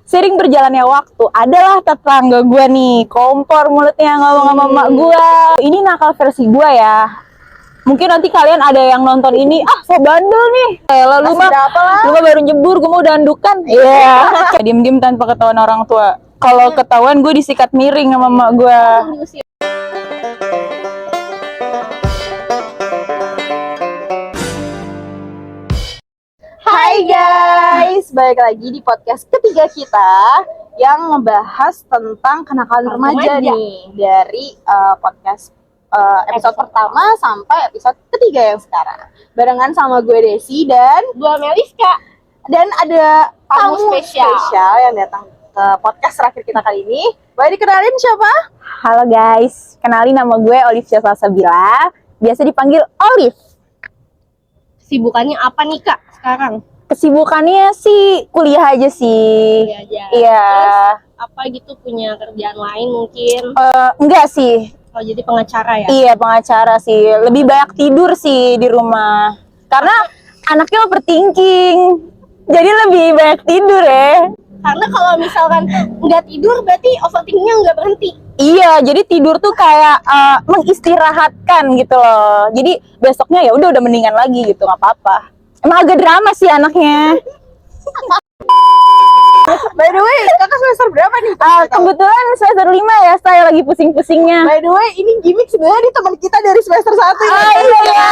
Sering berjalannya waktu, adalah tetangga gue nih, kompor mulutnya ngomong sama emak gue. Ini nakal versi gue ya. Mungkin nanti kalian ada yang nonton ini, so bandel nih. Lu mah baru nyebur, gue mau dandukan. Iya. Diem-diem tanpa ketahuan orang tua. Kalau ketahuan gue disikat miring sama emak gue. Hai guys, balik lagi di podcast ketiga kita yang ngebahas tentang kenakalan remaja nih dari podcast episode pertama sampai episode ketiga yang sekarang. Barengan sama gue Desi dan gue Meliska. Dan ada Tamu spesial yang datang ke podcast terakhir kita kali ini. Boleh dikenalin siapa? Halo guys, kenalin nama gue Olivia Salsabila, biasa dipanggil Olive. Kesibukannya apa nih Kak sekarang? Kesibukannya sih kuliah aja sih. Kuliah aja. Iya. Terus apa gitu, punya kerjaan lain mungkin? Enggak sih. Oh, jadi pengacara ya? Iya, pengacara sih. Lebih banyak tidur sih di rumah. Karena anaknya overthinking. Jadi lebih banyak tidur ya. Karena kalau misalkan nggak tidur berarti overthinkingnya nggak berhenti. Iya, jadi tidur tuh kayak mengistirahatkan gitu loh. Jadi besoknya ya udah mendingan lagi gitu, nggak apa-apa. Emang agak drama sih anaknya. By the way, kakak semester berapa nih? Kebetulan semester 5 ya, saya lagi pusing-pusingnya. By the way, ini gimmick sebenarnya teman kita dari semester 1 Iya.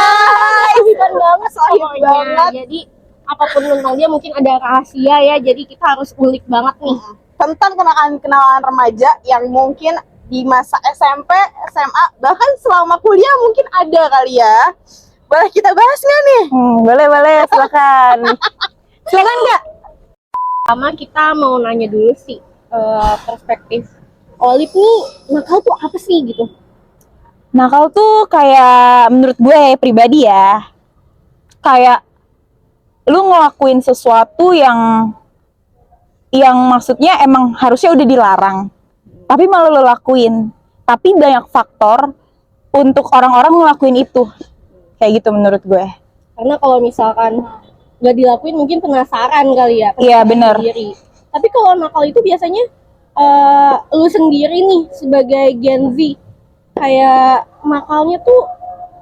Sahiban banget, sahib Pokoknya, banget. jadi apapun tentang dia mungkin ada rahasia ya. Jadi kita harus ulik banget nih. Tentang kenalan remaja yang mungkin di masa SMP, SMA, bahkan selama kuliah mungkin ada kali ya. Boleh kita bahas nggak nih? Boleh, silakan. Silakan Kak. Pertama kita mau nanya dulu sih perspektif Olive nih, nakal tuh apa sih gitu? Nakal tuh kayak menurut gue pribadi ya, kayak lu ngelakuin sesuatu yang maksudnya emang harusnya udah dilarang, tapi malah lu lakuin. Tapi banyak faktor untuk orang-orang ngelakuin itu. Kayak gitu menurut gue. Karena kalau misalkan nggak dilakuin mungkin penasaran kali ya. Iya, bener. Sendiri. Tapi kalau nakal itu biasanya lu sendiri nih sebagai Gen Z, kayak nakalnya tuh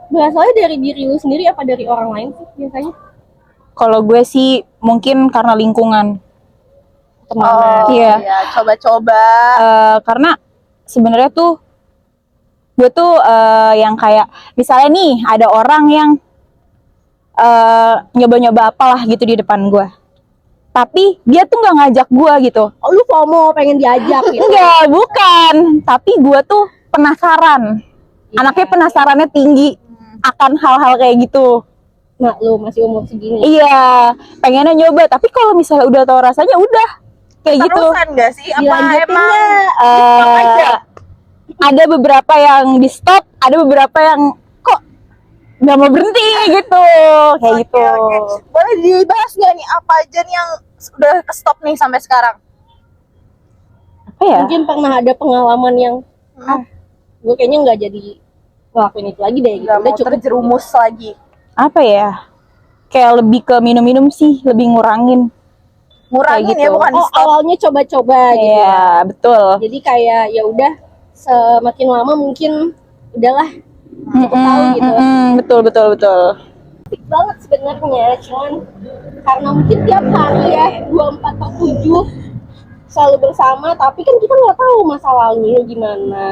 berasalnya dari diri lu sendiri apa dari orang lain sih biasanya? Kalau gue sih mungkin karena lingkungan. Iya. Coba-coba. Karena sebenarnya tuh gue tuh yang kayak misalnya nih ada orang yang nyoba-nyoba apalah gitu di depan gue, tapi dia tuh nggak ngajak gue gitu. Oh, lu FOMO pengen diajak gitu? Enggak, bukan. Tapi gue tuh penasaran. Anaknya penasarannya tinggi akan hal-hal kayak gitu. Nah, lu masih umur segini. Iya, pengennya nyoba. Tapi kalau misalnya udah tahu rasanya udah kayak gitu. Terusan nggak sih? Apa Dilanjutin emang nggak? aja? Ada beberapa yang di stop, ada beberapa yang kok nggak mau berhenti gitu, kayak gitu. Oke. Boleh dibahas nggak nih apa aja nih yang udah ke stop nih sampai sekarang? Apa ya? Mungkin pernah ada pengalaman yang gue kayaknya nggak jadi ngelakuin itu lagi deh gitu. Nggak Udah mau cukup. terjerumus lagi. Apa ya? Kayak lebih ke minum-minum sih, lebih ngurangin. Ngurangin Kayak ya, gitu. bukan Oh, stop. awalnya coba-coba gitu. Iya, betul. Jadi kayak ya udah semakin lama mungkin udahlah tahu gitu. Betul. Asik banget sebenarnya, cuman karena mungkin tiap hari ya 24/7 selalu bersama, tapi kan kita nggak tahu masa lalunya gimana.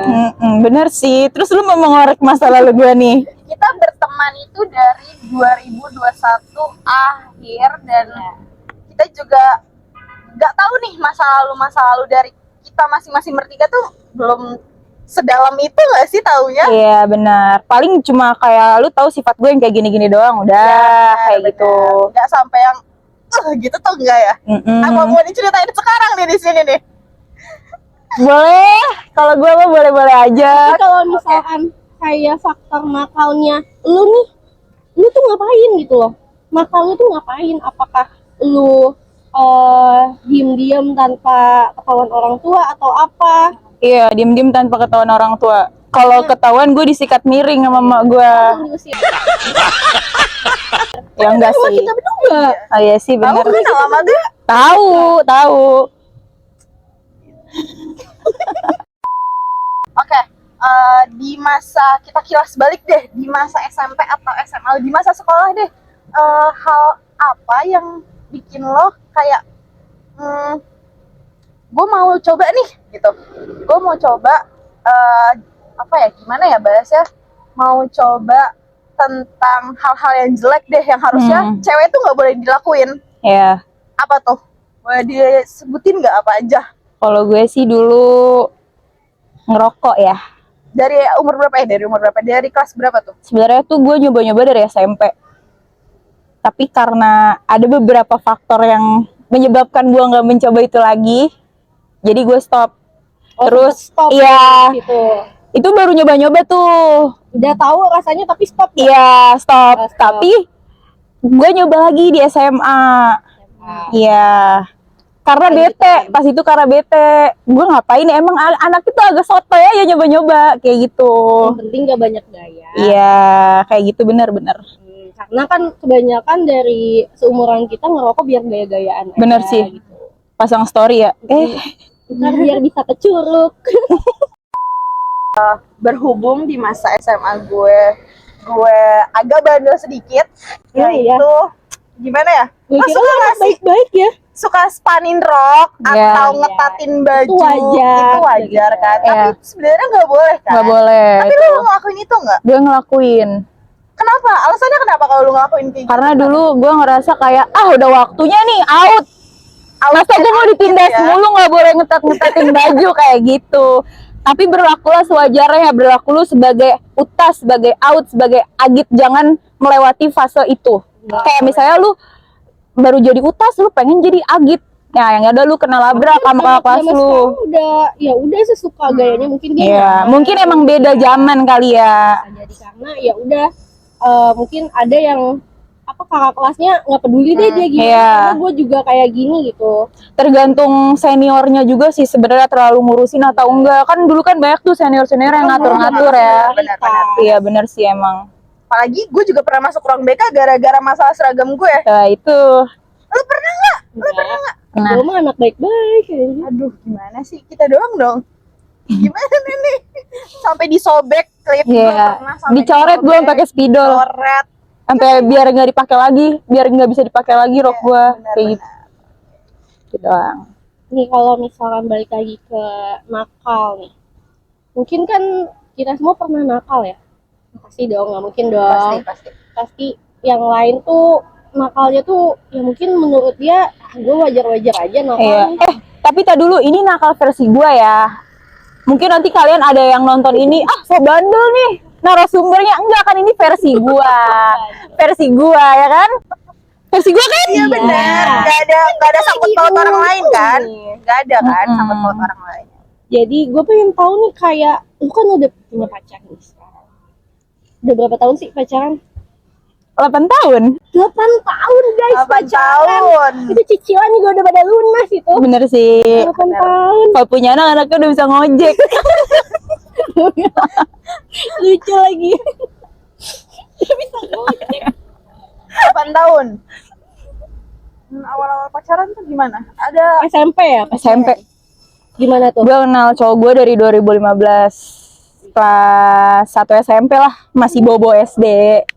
Bener sih. Terus lu mau mengorek masa lalu gue nih? Kita berteman itu dari 2021 akhir dan kita juga nggak tahu nih masa lalu dari kita masing-masing bertiga tuh belum sedalam itu nggak sih taunya? Iya benar. Paling cuma kayak lu tahu sifat gue yang kayak gini-gini doang, udah kayak gitu. Nggak sampai yang gitu tuh enggak ya? Apa mau diceritain sekarang nih di sini nih? Boleh, kalau gue mah boleh-boleh aja. Tapi kalau misalkan kayak faktor nakalnya lu tuh ngapain gitu loh? Nakal lu tuh ngapain? Apakah lu diem-diem tanpa ketahuan orang tua atau apa? Iya, diem-diem tanpa ketahuan orang tua. Kalau ketahuan gue disikat miring sama emak gue. Diusir. Ya enggak sih. Kita berdua. Oh iya sih Kamu benar. kenal sama dia? Tahu. Oke, di masa kita kilas balik deh, di masa SMP atau SMA, di masa sekolah deh, hal apa yang bikin lo kayak, gue mau coba nih, gitu. Gue mau coba, apa ya, gimana ya bahasnya, mau coba tentang hal-hal yang jelek deh, yang harusnya cewek tuh nggak boleh dilakuin. Ya, Apa tuh? Boleh disebutin nggak apa aja? kalau gue sih dulu ngerokok ya. Dari umur berapa ya? Dari umur berapa? Dari kelas berapa tuh? Sebenarnya tuh gue nyoba-nyoba dari SMP. Tapi karena ada beberapa faktor yang menyebabkan gue nggak mencoba itu lagi, jadi gue stop. Terus, stop iya, gitu. itu baru nyoba-nyoba tuh. Udah tahu rasanya tapi stop ya. Iya, stop. Stop. Tapi gue nyoba lagi di SMA. Iya. Karena bete, pas itu karena bete. Gue ngapain ya? Emang anak itu agak sotoy ya nyoba-nyoba kayak gitu. Yang penting gak banyak gaya. Iya, kayak gitu bener-bener. Karena kan kebanyakan dari seumuran kita ngerokok biar gaya-gayaan aja. Bener sih. Gitu. Pasang story ya. Ntar biar bisa kecuruk. Berhubung di masa SMA gue agak bandel sedikit, Iya. yaitu gimana ya? Gue Lo kira suka lo nggak anak sih baik-baik ya. suka spanin rok Iya. atau ngetatin baju? Itu wajar. Itu wajar kan? Iya. Tapi itu sebenarnya nggak boleh kan? Nggak boleh. Tapi itu. lo ngelakuin itu nggak? Gue ngelakuin. Kenapa? Alasannya kenapa kalau lo ngelakuin kayak gitu? Karena dulu gue ngerasa kayak, udah waktunya nih, out. Masa gue mau ditindas ya? mulu, nggak boleh ngetat-ngetatin baju kayak gitu. Tapi berlakulah sewajarnya, berlaku lu sebagai utas, sebagai out, sebagai agit, jangan melewati fase itu. Kayak misalnya lu baru jadi utas, lu pengen jadi agit. Nah, yang ada lu kena labrak sama kakak kelas Zaman lu. sekarang udah sesuka gayanya mungkin dia. Iya, mungkin emang beda zaman kali ya. Jadi karena ya udah mungkin ada yang kakak kelasnya nggak peduli deh dia gimana. Iya. Karena gue juga kayak gini gitu. Tergantung seniornya juga sih sebenarnya terlalu ngurusin atau enggak. Kan dulu kan banyak tuh senior-senior yang ngatur-ngatur ya. Benar-benar. Iya bener sih emang. Apalagi gue juga pernah masuk ruang BK gara-gara masalah seragam gue. Nah, itu. Lo pernah nggak? Nah, Gue mah anak baik-baik kayaknya. Aduh, gimana sih? Kita doang dong. Gimana nih? Sampai disobek klip gue iya. pernah sampai Dicoret gue disobek, pakai spidol. Coret. Sampai biar nggak dipakai lagi, biar nggak bisa dipakai lagi rok Iya, gue benar, kayak gitu. Gitu doang. Nih kalau misalkan balik lagi ke nakal nih, mungkin kan kita semua pernah nakal ya? Pasti dong, nggak mungkin dong. Pasti. Pasti yang lain tuh nakalnya tuh ya mungkin menurut dia gue wajar-wajar aja nakal. Iya. Tapi tak dulu ini nakal versi gue ya. Mungkin nanti kalian ada yang nonton ini, so bandel nih. Narasumbernya enggak kan ini versi gua. Versi gua ya kan? Versi gua kan? Iya benar. Gak ada sangkut paut orang lain kan? Gak ada kan sangkut paut orang lain. Jadi gue pengen tahu nih kayak lu kan udah punya pacar nih sekarang. Udah berapa tahun sih pacaran? 8 tahun. 8 tahun guys 8 pacaran. tahun. Itu cicilan juga udah pada lunas itu. Bener sih. 8 tahun. Kalau punya anak, anaknya udah bisa ngojek. Lucu lagi. Bisa ngojek. 8 tahun. Awal-awal pacaran tuh gimana? Ada SMP ya? SMP. Gimana tuh? Gue kenal cowok gue dari 2015. Kelas 1 SMP lah. Masih bobo SD.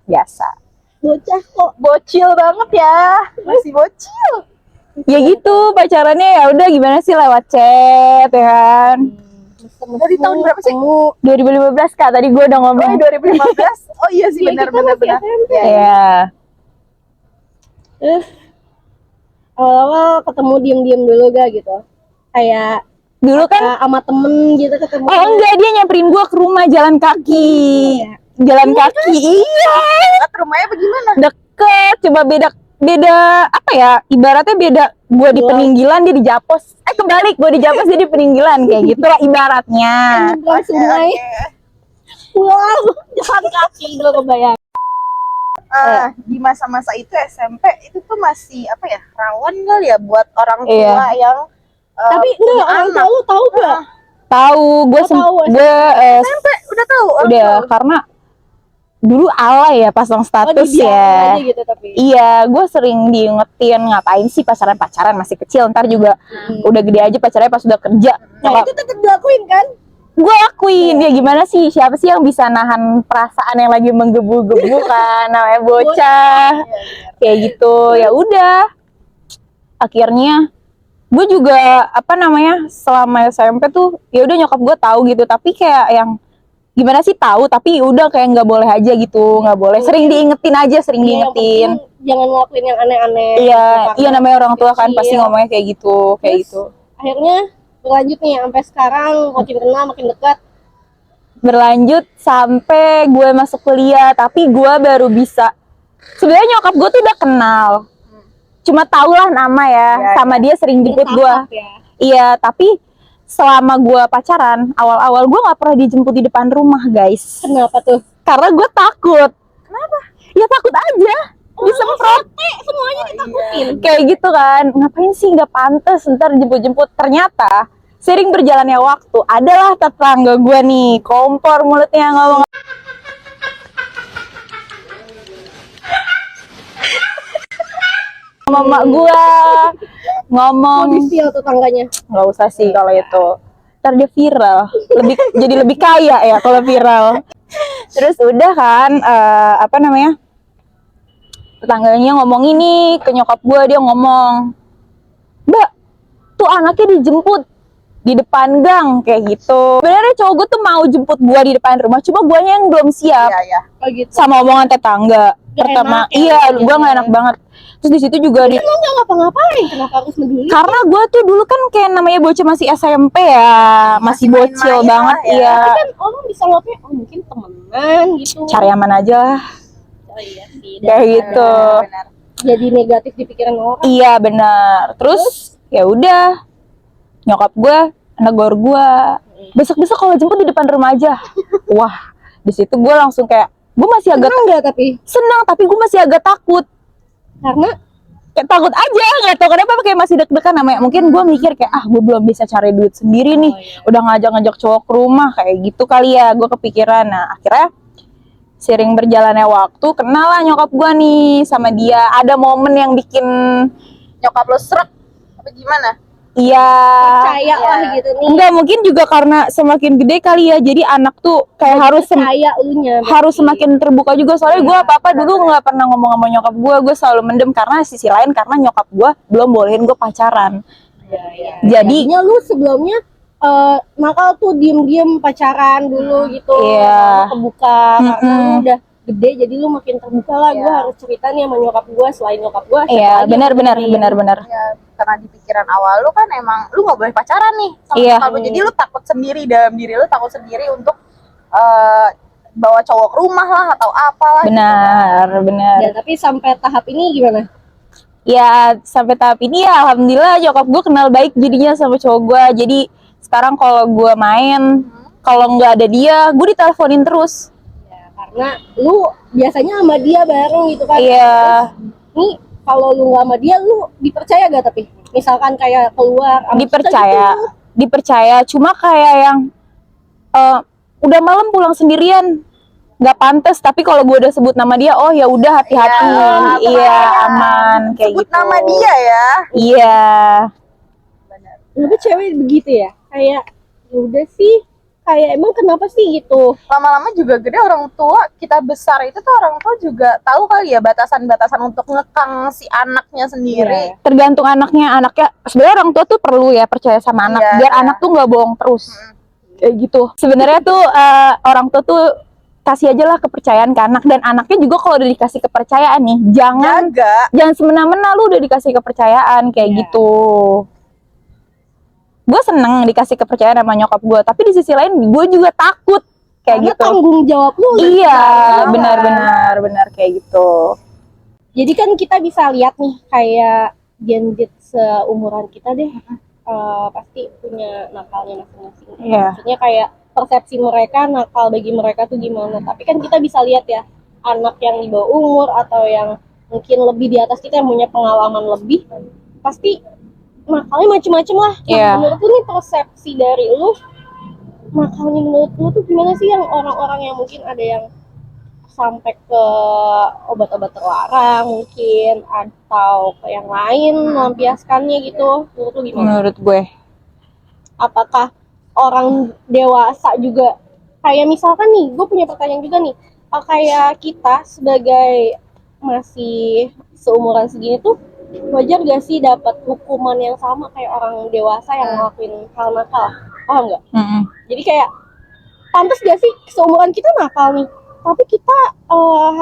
Biasa. Bocah kok. bocil banget ya. Masih bocil. Ya gitu, pacarannya ya udah gimana sih lewat chat ya kan. Dari tahun berapa sih? 2015 Kak, tadi gue udah Oh, ngomong. 2015. Oh iya sih, Iya, benar. kita masih SMP. Iya. Terus awal-awal ketemu diem-diem dulu gak gitu? Kayak Dulu kan sama temen gitu ketemu. oh enggak, dia nyamperin gue ke rumah jalan kaki. Jalan kaki. Iya. Dekat rumahnya bagaimana? Deket, coba beda apa ya? Ibaratnya beda. Gue di peninggilan, dia di Japos. Kebalik, gue di Japos, dia di peninggilan kayak gitulah ibaratnya. Nyebrang sungai. Wow, jalan kaki gue kebayang. Di masa-masa itu SMP itu tuh masih apa ya, rawan kali ya buat orang tua Iya. yang Tapi enggak, orang tua lu tahu gak? Tahu, gue Oh, tahu, gue SMP udah tahu orang udah tua. karena dulu alay ya pasang status dibiarin ya. aja gitu tapi. Iya, gue sering diingetin ngapain sih pacaran masih kecil, ntar juga udah gede aja pacarnya pas udah kerja. Nah, itu tetap dilakuin kan? Gue lakuin ya, gimana sih, siapa sih yang bisa nahan perasaan yang lagi menggebu-gebu kan, namanya bocah kayak gitu. Ya udah, akhirnya gue juga apa namanya selama SMP tuh ya udah nyokap gue tahu gitu, tapi kayak yang gimana sih tahu tapi udah kayak nggak boleh aja gitu, nggak boleh, sering diingetin aja, sering Iya, yang diingetin. penting jangan ngelakuin yang aneh-aneh. Iya, gitu, iya karena namanya orang tua kan kecil. pasti ngomongnya kayak gitu, kayak Terus, gitu. Akhirnya berlanjut nih sampai sekarang, makin kenal makin dekat. Berlanjut sampai gue masuk kuliah, tapi gue baru bisa, sebenarnya nyokap gue tuh udah kenal, cuma tau lah nama ya, sama dia sering jemput gue. Bertahap ya. Iya, tapi selama gue pacaran, awal-awal gue nggak pernah dijemput di depan rumah, guys. Kenapa tuh? Karena gue takut. Kenapa? Ya takut aja, disemprot. Semuanya ditakutin. Kayak gitu kan, ngapain sih, nggak pantas ntar jemput-jemput. Ternyata sering berjalannya waktu, adalah tetangga gue nih, kompor mulutnya ngomong. Mama gue ngomong, Mau di-spill tetangganya. nggak usah sih kalau itu, ntar dia viral, jadi lebih kaya ya kalau viral. Terus udah kan, apa namanya, tetangganya ngomong ini ke nyokap gue, dia ngomong, Mbak, tuh anaknya dijemput di depan gang kayak gitu. Sebenarnya cowok gue tuh mau jemput gue di depan rumah, cuma guanya yang belum siap. Oh gitu. Sama omongan tetangga. Gak Pertama, enak ya, iya, gitu gue nggak ya. enak banget. Terus di situ juga Kan lo nggak ngapa-ngapain, kenapa harus peduli? karena gue tuh dulu kan kayak namanya bocah masih SMP ya, masih bocil main-main banget, lah ya. iya. Tapi kan orang bisa ngapain? Oh mungkin temenan gitu. Cari aman aja lah, Oh iya sih. kayak gitu. Benar. Jadi negatif di pikiran orang. Iya benar. Terus ya udah, nyokap gue, negor gue, besok-besok kalau jemput di depan rumah aja. Wah, di situ gue langsung kayak, gue masih agak Senang nggak tapi? senang, tapi gue masih agak takut. Karena Kayak takut aja, nggak tahu kenapa, kayak masih deg-degan namanya. Mungkin gue mikir kayak, gue belum bisa cari duit sendiri nih, udah ngajak-ngajak cowok ke rumah kayak gitu kali ya, gue kepikiran. Nah akhirnya sering berjalannya waktu, kenal lah nyokap gue nih sama dia. Ada momen yang bikin, Nyokap lo srek apa gimana? iya, percaya lah gitu nih. enggak, mungkin juga karena semakin gede kali ya, jadi anak tuh kayak Percaya elunya. harus semakin terbuka juga. Soalnya gue apa-apa dulu nggak pernah ngomong sama nyokap gue selalu mendem, karena sisi lain karena nyokap gue belum bolehin gue pacaran. Jadi Jadinya lu sebelumnya nakal tuh diem-diem pacaran dulu gitu. Iya. Lama-lama kebuka. Karena lu udah gede jadi lu makin terbuka lah. Gue harus cerita nih sama nyokap gue. Selain nyokap gue, iya, benar-benar. Ya, karena di pikiran awal lu kan emang lu nggak boleh pacaran nih sama Iya. nyokap lu. Jadi lu takut sendiri, dalam diri lu takut sendiri untuk bawa cowok ke rumah lah atau apalah. Benar. Ya, tapi sampai tahap ini gimana? Ya sampai tahap ini ya alhamdulillah nyokap gue kenal baik jadinya sama cowok gue. Jadi sekarang kalau gue main, kalau nggak ada dia, gue diteleponin terus. Ya, karena lu biasanya sama dia bareng gitu kan. Iya. Terus, nih kalau lu nggak sama dia, lu dipercaya gak tapi? Misalkan kayak keluar sama kita Dipercaya, gitu. dipercaya. Cuma kayak yang udah malam pulang sendirian, nggak pantas. Tapi kalau gue udah sebut nama dia, oh ya udah hati-hati, iya aman kayak Sebut gitu. nama dia ya. Iya. Tapi cewek begitu ya, kayak ya udah sih, kayak emang kenapa sih gitu? Lama-lama juga gede, orang tua kita besar itu tuh orang tua juga tahu kali ya batasan-batasan untuk ngekang si anaknya sendiri. Tergantung anaknya. Sebenarnya orang tua tuh perlu ya percaya sama anak, Iya, biar iya. anak tuh nggak bohong terus. Kayak gitu. Sebenarnya tuh orang tua tuh kasih aja lah kepercayaan ke anak, dan anaknya juga kalau udah dikasih kepercayaan nih, jangan semena-mena lu udah dikasih kepercayaan kayak gitu. Gue seneng dikasih kepercayaan sama nyokap gue, tapi di sisi lain gue juga takut kayak Karena gitu. tanggung jawab lu. Iya, benar kayak gitu. Jadi kan kita bisa lihat nih kayak Gen Z seumuran kita deh, pasti punya nakalnya masing-masing. Iya. Maksudnya kayak persepsi mereka nakal bagi mereka tuh gimana. Tapi kan kita bisa lihat ya, anak yang di bawah umur atau yang mungkin lebih di atas kita yang punya pengalaman lebih, pasti nakalnya macem-macem lah. Nah, Iya. menurut lu nih persepsi dari lu, nakalnya menurut lu tuh gimana sih yang orang-orang yang mungkin ada yang sampai ke obat-obat terlarang mungkin atau ke yang lain melampiaskannya gitu. Menurut lu gimana? Menurut gue. Apakah orang dewasa juga kayak misalkan nih, gue punya pertanyaan juga nih, kayak kita sebagai masih seumuran segini tuh wajar gak sih dapat hukuman yang sama kayak orang dewasa yang ngelakuin hal nakal? Paham nggak? Jadi kayak pantas gak sih seumuran kita nakal nih, tapi kita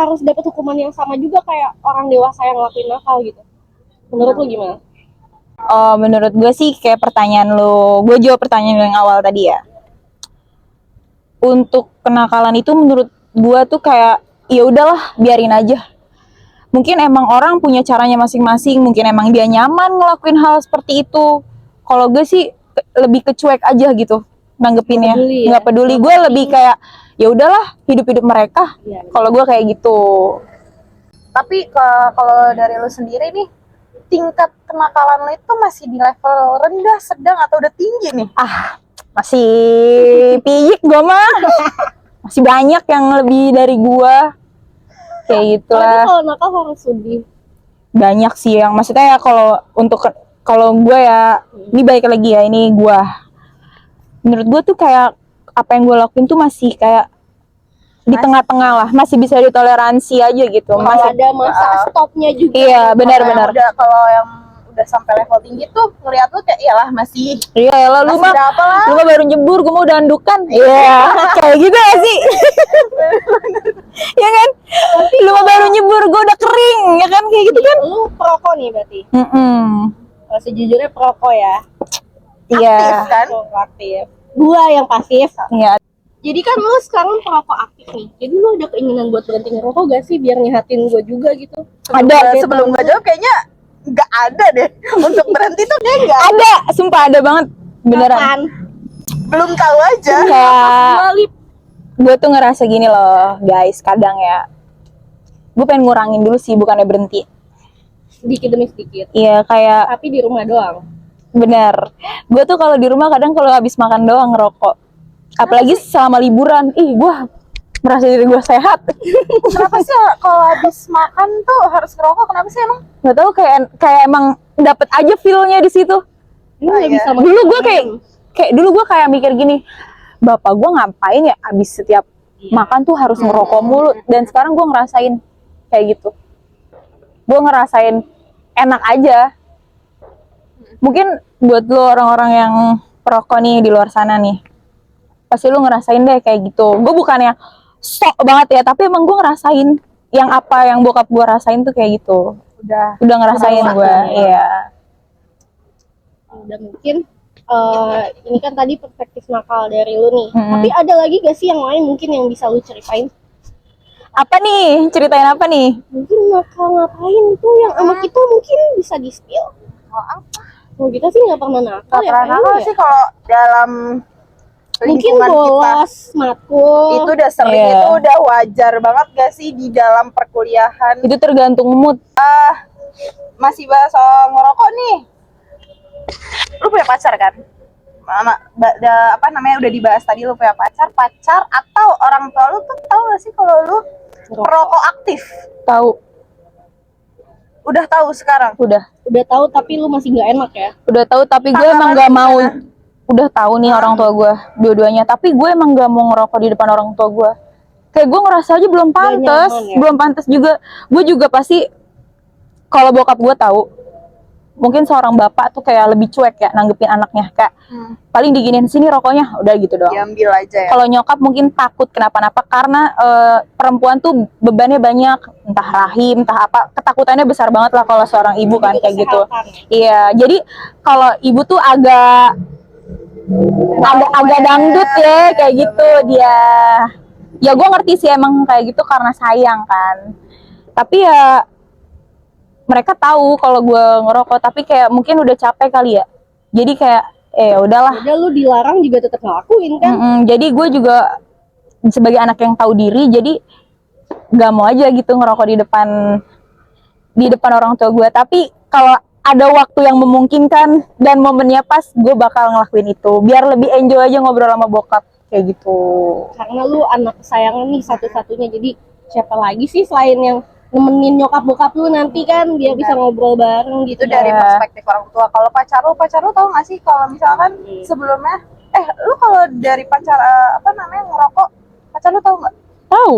harus dapat hukuman yang sama juga kayak orang dewasa yang ngelakuin nakal gitu? Menurut lu gimana? Oh, menurut gue sih kayak pertanyaan lo, gue jawab pertanyaan yang awal tadi ya. Untuk kenakalan itu menurut gue tuh kayak ya udahlah biarin aja. Mungkin emang orang punya caranya masing-masing, mungkin emang dia nyaman ngelakuin hal seperti itu. Kalau gue sih lebih kecuek aja gitu nanggepinnya, nggak peduli. Gue lebih kayak ya udahlah hidup-hidup mereka. Kalau gue kayak gitu. Tapi kalau dari lu sendiri nih, tingkat kenakalan lo itu masih di level rendah, sedang, atau udah tinggi nih? Masih piyik gue mah. Masih banyak yang lebih dari gue. Kayak gitulah. Tapi kalau nakal harus lebih Banyak sih yang maksudnya ya kalau gue ya, ini balik lagi ya, ini gue. Menurut gue tuh kayak apa yang gue lakuin tuh masih kayak di tengah-tengah lah, masih bisa ditoleransi aja gitu. kalau ada masa stopnya juga. Iya, benar-benar. Kalau yang udah sampai level tinggi tuh ngeliat lu kayak iyalah masih Iya, lu mah berapa lah. lu mah baru nyebur, gue mau udah andukan. Iya, kayak gitu ya sih. Ya kan? Lu mah baru nyebur, gue udah kering, ya kan kayak gitu kan? Lu perokok nih berarti. Sejujurnya perokok ya. Iya. Aktif kan? Perokok aktif. Gua yang pasif. Iya. Jadi kan lu sekarang perokok aktif nih. Jadi lu ada keinginan buat berhenti ngerokok gak sih biar nyehatin gua juga gitu? Sebelum gua jawab kayaknya nggak ada deh. Untuk berhenti tuh kayak nggak Ada, sumpah ada banget. Beneran. Kapan? belum tahu aja. Kayak gue tuh ngerasa gini loh, guys, kadang ya. Gue pengen ngurangin dulu sih, bukannya berhenti. Sedikit demi sedikit. Iya, kayak Tapi di rumah doang. bener. Gue tuh kalau di rumah kadang kalau habis makan doang ngerokok. Apalagi selama liburan. Ih, gue merasa diri gue sehat. Kenapa sih kalau habis makan tuh harus ngerokok? Kenapa sih emang? Gak tau, kayak emang dapet aja feel-nya di situ. Lu nggak bisa makan. Dulu gue kayak mikir gini, bapak gue ngapain ya abis setiap makan tuh harus ngerokok mulu. Dan sekarang gue ngerasain kayak gitu. Gue ngerasain enak aja. Mungkin buat lo orang-orang yang perokok nih di luar sana nih, pasti lo ngerasain deh kayak gitu. Gue bukannya sok banget ya, tapi emang gue ngerasain yang apa yang bokap gue rasain tuh kayak gitu. Udah ngerasain gue. Iya. Dan mungkin ini kan tadi perspektif nakal dari lu nih. Tapi ada lagi gak sih yang lain mungkin yang bisa lu ceritain? Apa nih? Ceritain apa nih? Mungkin nakal ngapain itu yang sama kita mungkin bisa di-spill. Kalau kita sih nggak pernah nakal ya. Pernah nakal sih kalau dalam mungkin lingkungan bolos, matkul. kita. Itu udah sering, itu udah wajar banget gak sih di dalam perkuliahan? Itu tergantung mood. Masih bahas soal ngerokok nih. Lu punya pacar kan? Apa namanya udah dibahas tadi, lu punya pacar atau orang tua lu tuh tahu gak sih kalau lu perokok aktif? Tahu. Udah tahu sekarang? Udah tahu tapi lu masih nggak enak ya? Udah tahu tapi gue emang gak mau. Udah tahu nih orang tua gue dua-duanya, tapi gue emang gak mau ngerokok di depan orang tua gue. Kayak gue ngerasa aja belum pantas, nyaman, ya? belum pantas juga. Gue juga pasti kalau bokap gue tahu, mungkin seorang bapak tuh kayak lebih cuek ya nanggepin anaknya, kayak paling diginin sini rokoknya, udah gitu doang. Diambil aja ya. Kalau nyokap mungkin takut kenapa-napa karena perempuan tuh bebannya banyak, entah rahim, entah apa, ketakutannya besar banget lah kalau seorang ibu kan kayak gitu. Iya, jadi kalau ibu tuh agak dangdut ya kayak gitu dia. Ya gue ngerti sih emang kayak gitu karena sayang kan. Tapi ya mereka tahu kalau gue ngerokok, tapi kayak mungkin udah capek kali ya. Jadi kayak udahlah. Udah lu dilarang juga tetap ngelakuin kan? Jadi gue juga sebagai anak yang tahu diri, jadi gak mau aja gitu ngerokok di depan orang tua gue. Tapi kalau ada waktu yang memungkinkan dan momennya pas, gue bakal ngelakuin itu biar lebih enjoy aja ngobrol sama bokap kayak gitu. Karena lu anak kesayangan nih satu-satunya, jadi siapa lagi sih selain yang nemenin nyokap bokap lu nanti kan biar bisa ngobrol bareng gitu. Itu dari Iya. perspektif orang tua. Kalau pacar lu tahu nggak sih kalau misalkan sebelumnya lu kalau dari pacar ngerokok, pacar lu tahu nggak? Tahu.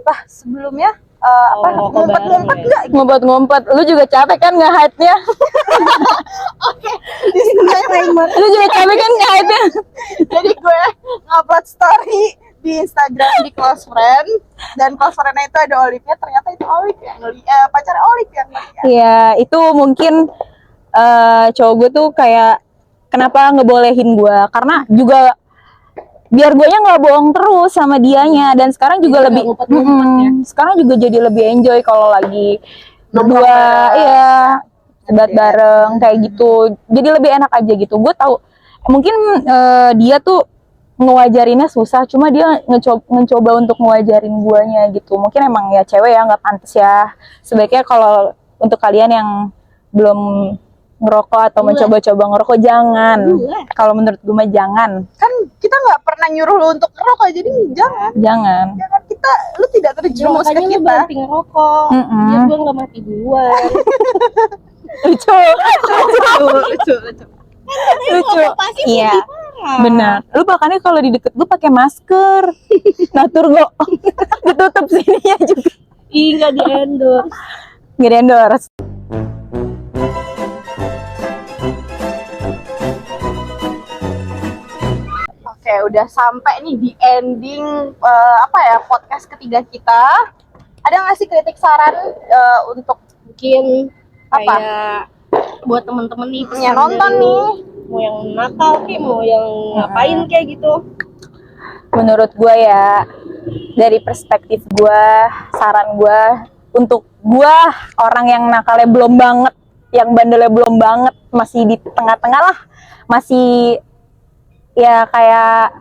Lah sebelumnya Ngerokok ngumpet-ngumpet bareng, nggak? Ngumpet-ngumpet. Lu juga capek kan nge-hide-nya? Disclaimer. Lu juga capek kan nge-hide-nya? Jadi gue ngupload story di Instagram di close friend, dan close friend-nya itu ada Olivia, ternyata itu pacar Olive yang ngeliat. Iya, itu mungkin cowok gue tuh kayak kenapa ngebolehin gue? Karena juga biar gue nya nggak bohong terus sama dianya, dan sekarang juga Jadi lebih nggak ngumpet-ngumpet ya? sekarang juga jadi lebih enjoy kalau lagi Nongkrong berdua, bareng. iya, sebat Iya. bareng kayak gitu. Jadi lebih enak aja gitu. Gue tahu mungkin dia tuh ngewajarinnya susah, cuma dia mencoba untuk ngewajarin guanya gitu. Mungkin emang ya cewek ya nggak pantas ya. Sebaiknya kalau untuk kalian yang belum ngerokok atau mencoba-coba ngerokok, jangan. Kalau menurut gue mah jangan. Kan kita nggak pernah nyuruh lu untuk ngerokok, jadi Jangan. jangan lu tidak Ya, terjerumus ke makanya lu kita. berhenti ngerokok biar gue nggak mati duluan. Lucu. Lucu. Lucu. Pasti Iya. lebih parah. Benar. Lu makanya kalau di deket gue pakai masker. Natur gue. Ditutup sininya juga. Ih, nggak di endorse. Nggak di endorse. Oke, udah sampai nih di ending podcast ketiga kita. Ada nggak sih kritik saran untuk Mungkin Apa? kayak buat temen-temen nih yang pesan nonton dari lu, nih? mau yang nakal kayak mau yang ngapain kayak gitu. Menurut gue ya, dari perspektif gue, saran gue untuk gue, orang yang nakalnya belum banget, yang bandelnya belum banget, masih di tengah-tengah lah, masih ya kayak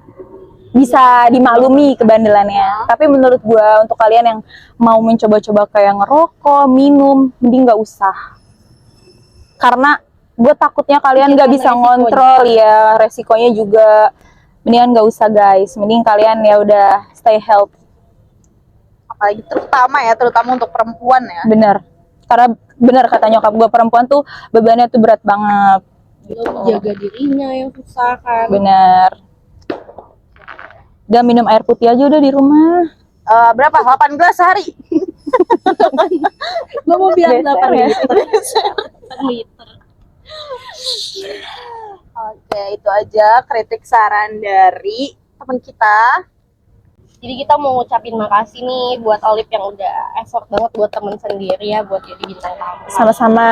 bisa dimaklumi kebandelannya. Tapi menurut gue, untuk kalian yang mau mencoba-coba kayak ngerokok, minum, mending nggak usah. Karena gue takutnya kalian nggak bisa resikonya. ngontrol ya, resikonya juga. Mendingan nggak usah guys, mending kalian ya udah stay healthy. Apalagi terutama untuk perempuan ya. Bener, karena bener kata nyokap gue, perempuan tuh bebannya tuh berat banget. Lo jaga dirinya yang susah kan. Bener. Udah minum air putih aja udah di rumah. Berapa? 8 gelas sehari. Lo mau bilang Better 8 ya. liter. Oke, itu aja kritik saran dari teman kita. Jadi kita mau ngucapin makasih nih buat Olive yang udah effort banget buat temen sendiri ya, buat jadi bintang tamu. Sama-sama.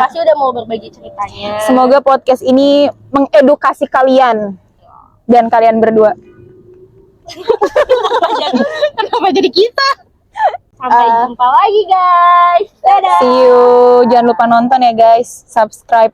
Makasih udah mau berbagi ceritanya. Semoga podcast ini mengedukasi kalian dan kalian berdua. Kenapa jadi kita? Sampai jumpa lagi guys. Dadah. See you. Jangan lupa nonton ya guys. Subscribe.